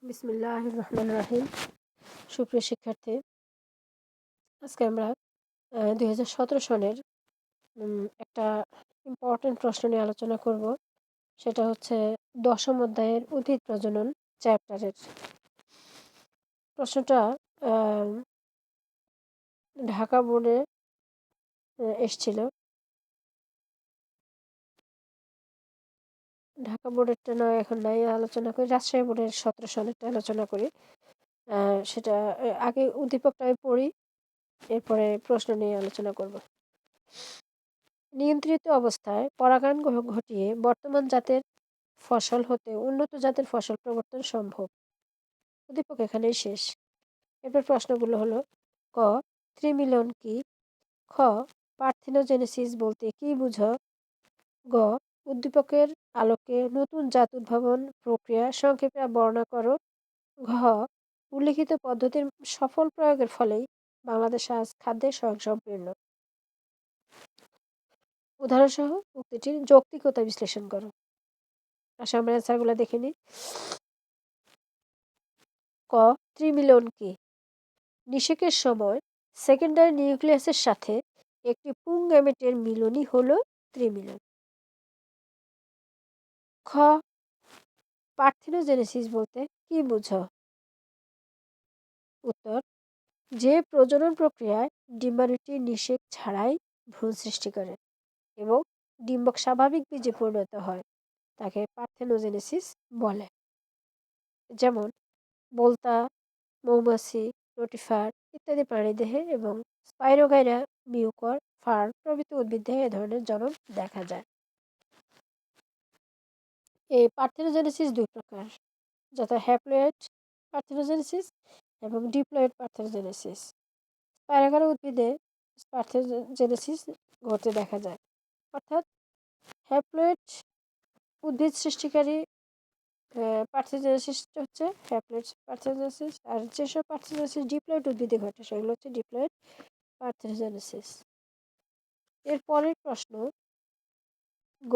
বিসমিল্লাহির রহমানির রহিম। সুপ্রিয় শিক্ষার্থী, আজকে আমরা 2017 সনের একটা ইম্পর্টেন্ট প্রশ্ন নিয়ে আলোচনা করব। সেটা হচ্ছে দশম অধ্যায়ের উদ্ভিদ প্রজনন চ্যাপ্টারের প্রশ্নটা। আহ, ঢাকা বোর্ডে এসছিল। ঢাকা বোর্ডেরটা নয়, এখন নাই আলোচনা করি, রাজশাহী বোর্ডের 17 সনেরটা আলোচনা করি। সেটা আগে উদ্দীপকটা আমি পড়ি, এরপরে প্রশ্ন নিয়ে আলোচনা করব। নিয়ন্ত্রিত অবস্থায় পরাগায়ন ঘটিয়ে বর্তমান জাতের ফসল হতে উন্নত জাতের ফসল প্রবর্তন সম্ভব। উদ্দীপক এখানেই শেষ। এরপর প্রশ্নগুলো হলো: ক, ত্রিমিলন কি? খ, পার্থেনোজেনেসিস বলতে কি বুঝো? গ, উদ্দীপকের আলোকে নতুন জাত উদ্ভাবন প্রক্রিয়া সংক্ষেপে বর্ণনা করো। ঘ, উল্লিখিত পদ্ধতির সফল প্রয়োগের ফলেই বাংলাদেশ আজ খাদ্যে স্বয়ংসম্পূর্ণ। উদাহরণসহ উক্তিটির যৌক্তিকতা বিশ্লেষণ করো। আসলে আমরা অ্যান্সারগুলো দেখে নিই। ক, ত্রিমিলন কি? নিষেকের সময় সেকেন্ডারি নিউক্লিয়াসের সাথে একটি পুং গ্যামেটের মিলনই হলো ত্রিমিলন। খ, পার্থেনোজেনেসিস বলতে কি বুঝো? উত্তর: যে প্রজনন প্রক্রিয়ায় ডিম্বাণুটি নিষেক ছাড়াই ভ্রূণ সৃষ্টি করে এবং ডিম্বক স্বাভাবিক বীজে পরিণত হয় তাকে পার্থেনোজেনেসিস বলে। যেমন বোলতা, মৌমাছি, রোটিফার ইত্যাদি প্রাণীদেহে এবং স্পাইরোগাইরা, মিউকর, ফার্ন প্রভৃতি উদ্ভিদদেহে এ ধরনের জনন দেখা যায়। এই পার্থেনোজেনেসিস দুই প্রকার, যথা হ্যাপ্লয়েড পার্থেনোজেনেসিস এবং ডিপ্লয়েড পার্থেনোজেনেসিস। স্পাইরোগাইরা উদ্ভিদে পার্থেনোজেনেসিস ঘটতে দেখা যায়। অর্থাৎ হ্যাপ্লয়েড উদ্ভিদ সৃষ্টিকারী পার্থেনোজেনেসিস হচ্ছে হ্যাপ্লয়েড পার্থেনোজেনেসিস, আর যেসব পার্থেনোজেনেসিস ডিপ্লয়েড উদ্ভিদে ঘটে সেগুলো হচ্ছে ডিপ্লয়েড পার্থেনোজেনেসিস। এর পরের প্রশ্ন গ,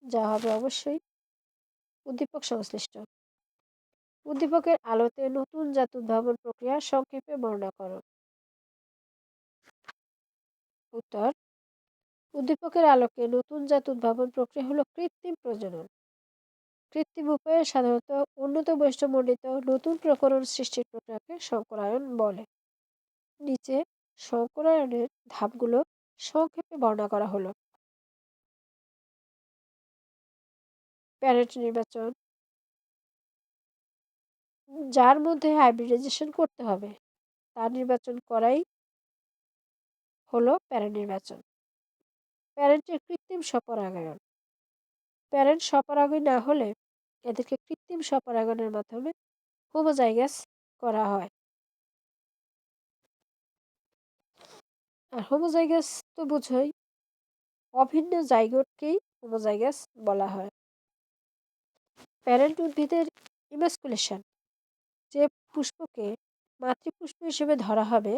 যা হবে অবশ্যই উদ্দীপক সংশ্লিষ্ট। উদ্দীপকের আলোতে নতুন জাত উদ্ভাবন প্রক্রিয়া সংক্ষেপে বর্ণনা করো। উত্তর: উদ্দীপকের আলোকে নতুন জাত উদ্ভাবন প্রক্রিয়া হলো কৃত্রিম প্রজনন। কৃত্রিম উপায়ে সাধারণত উন্নত বৈশিষ্ট্যমণ্ডিত নতুন প্রকরণ সৃষ্টির প্রক্রিয়াকে সংকরায়ন বলে। নিচে সংকরায়নের ধাপগুলো সংক্ষেপে বর্ণনা করা হলো: প্যারেন্ট নির্বাচন, যার মধ্যে হাইব্রিডাইজেশন করতে হবে তার নির্বাচন করাই হলো প্যারেন্ট নির্বাচন। প্যারেন্টের কৃত্রিম স্বপরাগায়ন, প্যারেন্ট স্বপরাগী না হলে এদেরকে কৃত্রিম স্বপরাগনের মাধ্যমে হোমোজাইগাস করা হয়। আর হোমোজাইগাস তো বুঝোই, অভিন্ন জাইগোটকেই হোমোজাইগাস বলা হয়। প্যারেন্ট উদ্ভিদের ইমাস্কুলেশন, যে পুষ্পকে মাতৃপুষ্প হিসেবে ধরা হবে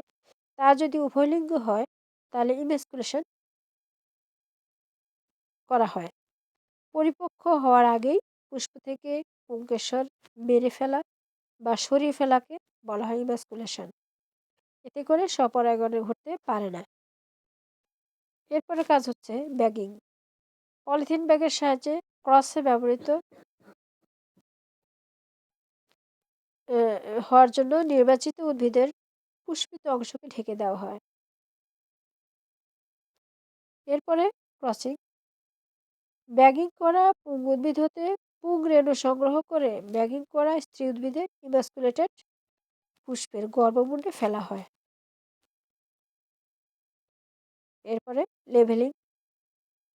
তা যদি উভয়লিঙ্গ হয় তাহলে ইমাস্কুলেশন করা হয়। পরিপক্ক হওয়ার আগেই পুষ্প থেকে পুংকেশর মেরে ফেলা বা সরিয়ে ফেলাকে বলা হয় ইমাস্কুলেশন। এতে করে স্বপরাগনে ঘটতে পারে না। এরপরে কাজ হচ্ছে ব্যাগিং। পলিথিন ব্যাগের সাহায্যে ক্রসে ব্যবহৃত হওয়ার জন্য নির্বাচিত উদ্ভিদের পুষ্পিত অংশকে ঢেকে দেওয়া হয়। এরপরে ক্রসিং। ব্যাগিং করা পুং উদ্ভিদ হতে পুং রেণু সংগ্রহ করে ব্যাগিং করা স্ত্রী উদ্ভিদে ইমাস্কুলেটেড পুষ্পের গর্ভমুণ্ডে ফেলা হয়। এরপরে লেভেলিং।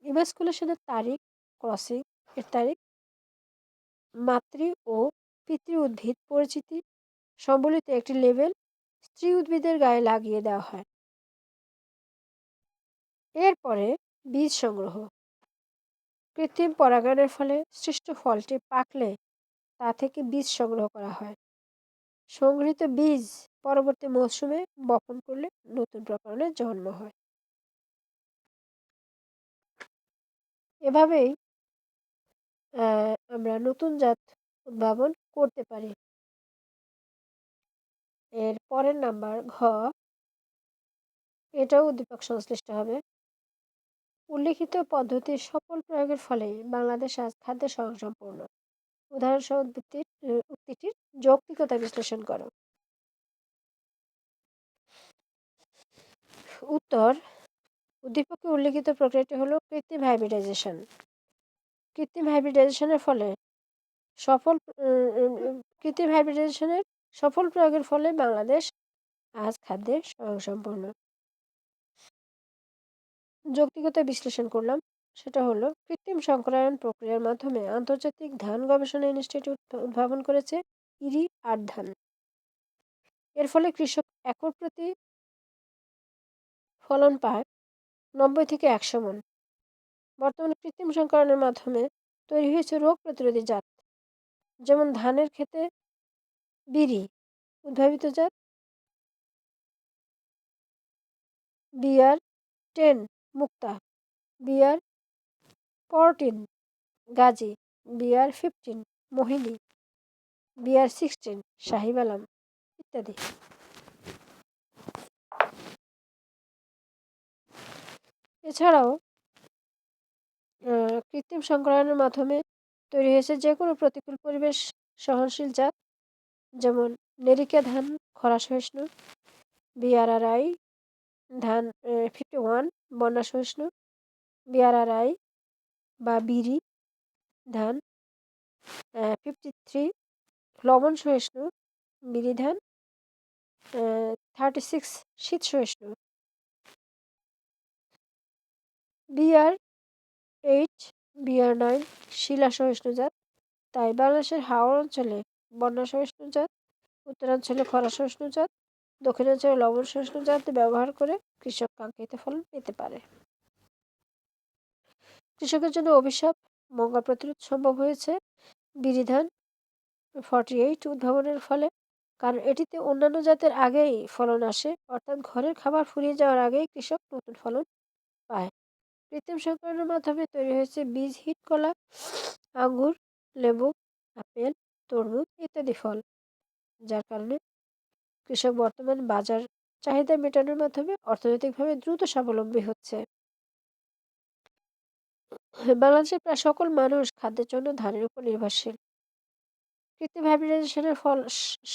ইমাস্কুলেশনের তারিখ, ক্রসিং এর তারিখ, মাতৃ ও পিতৃ উদ্ভিদ পরিচিতি সম্বলিত একটি লেবেল স্ত্রী উদ্ভিদের গায়ে লাগিয়ে দেওয়া হয়। এরপরে বীজ সংগ্রহ। কৃত্রিম পরাগায়নের ফলে সৃষ্ট ফলটি পাকলে তা থেকে বীজ সংগ্রহ করা হয়। সংগৃহীত বীজ পরবর্তী মৌসুমে বপন করলে নতুন প্রকরণের জন্ম হয়। এভাবেই আমরা নতুন জাত উদ্ভাবন করতে পারি। এর পরের নাম্বার ঘ, এটাও উদ্দীপক সংশ্লিষ্ট হবে। উল্লিখিত পদ্ধতির সফল প্রয়োগের ফলে বাংলাদেশ আজ খাদ্যে স্বয়ংসম্পূর্ণ। উদাহরণসহ উক্তিটির যৌক্তিকতা বিশ্লেষণ করো। উত্তর, উদ্দীপকে উল্লিখিত প্রক্রিয়াটি হলো কৃত্রিম হাইব্রিডাইজেশন। কৃত্রিম হাইব্রিডাইজেশনের ফলে সফল কৃত্রিম হাইব্রিডাইজেশনের সফল প্রয়োগের ফলে বাংলাদেশ আজ খাদ্যে স্বয়ংসম্পূর্ণ। যৌক্তিকতা বিশ্লেষণ করলাম, সেটা হলো কৃত্রিম সংকরায়ন প্রক্রিয়ার মাধ্যমে আন্তর্জাতিক ধান গবেষণা ইনস্টিটিউট উদ্ভাবন করেছে ইরি আট ধান। এর ফলে কৃষক একর প্রতি ফলন পায় 90 থেকে 100 মন। বর্তমানে কৃত্রিম সংকরণের মাধ্যমে তৈরি হয়েছে রোগ প্রতিরোধী জাত, যেমন ধানের ক্ষেতে বিরি উদ্ভাবিত জাত বিআর 10 মুক্তা, বিআর 14 গাজী, বিআর 15 মোহিনী, বিআর 16 শাহিব আলম ইত্যাদি। এছাড়াও কৃত্রিম সংকরায়নের মাধ্যমে তৈরি হয়েছে যে কোনো প্রতিকূল পরিবেশ সহনশীল জাত, যেমন নেরিকা ধান খরা সহিষ্ণু, বিআরআরআই ধান 51 বন্যা সহিষ্ণু, বিআরআরআই বা বিরি ধান 53 লবণ সহিষ্ণু, বিরি ধান 36 শীত সহিষ্ণু, বিআর 8 বিআর 9 শিলা সহিষ্ণু জাত। তাই বাংলাদেশের হাওড় অঞ্চলে বন্যা সহিষ্ণু জাত, উত্তরাঞ্চলে খরা সহিষ্ণু জাত, দক্ষিণাঞ্চলে লবণ সহিষ্ণু জাত ব্যবহার করে কৃষক কাঙ্ক্ষিত ফলন পেতে পারে। কৃষকের জন্য অভিশাপ মঙ্গল প্রতিরোধ সম্ভব হয়েছে বিরি ধান 48 উদ্ভাবনের ফলে, কারণ এটিতে অন্যান্য জাতের আগেই ফলন আসে, অর্থাৎ ঘরের খাবার ফুরিয়ে যাওয়ার আগেই কৃষক নতুন ফলন পায়। কৃত্রিম সংকরণের মাধ্যমে তৈরি হয়েছে বীজ হিট কলা, আঙ্গুর, লেবু, আপেল, তরমুজ ইত্যাদি ফল, যার কারণে কৃষক বর্তমান বাজার চাহিদা মেটানোর মাধ্যমে অর্থনৈতিকভাবে দ্রুত স্বাবলম্বী হচ্ছে। বাংলাদেশের প্রায় সকল মানুষ খাদ্যের জন্য ধানের উপর নির্ভরশীল। কৃত্রিম হাইব্রিডাইজেশনের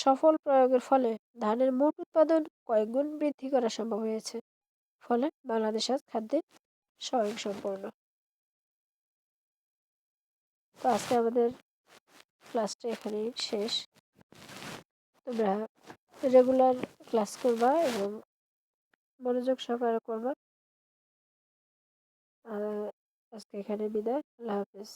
সফল প্রয়োগের ফলে ধানের মোট উৎপাদন কয়েক গুণ বৃদ্ধি করা সম্ভব হয়েছে। ফলে বাংলাদেশ আজ খাদ্যে স্বয়ংসম্পূর্ণ। তো আজকে আমাদের ক্লাসটা এখানেই শেষ। তোমরা রেগুলার ক্লাস করবা এবং মনোযোগ সহকারে করবা। আর আজকে এখানে বিদায়। আল্লাহ হাফেজ।